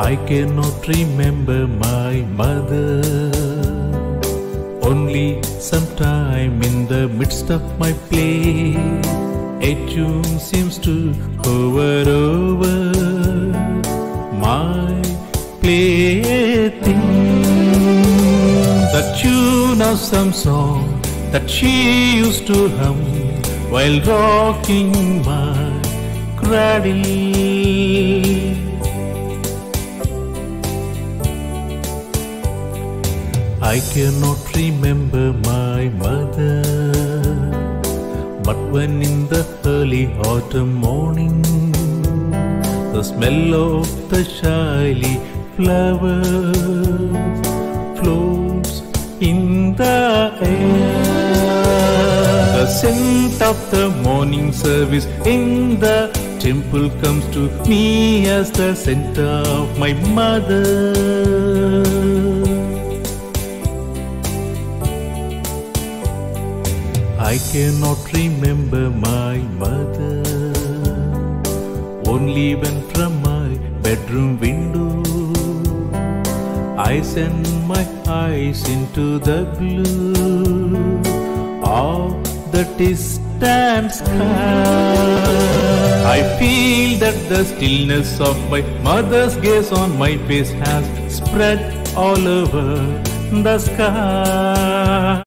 I cannot remember my mother. Only sometime in the midst of my play, a tune seems to hover over my plaything. The tune of some song that she used to hum while rocking my cradle. I cannot remember my mother, but when in the early autumn morning, the smell of the shyly flowers floats in the air. The scent of the morning service in the temple comes to me as the scent of my mother. I cannot remember my mother, only when from my bedroom window I send my eyes into the blue of the distant sky. I feel that the stillness of my mother's gaze on my face has spread all over the sky.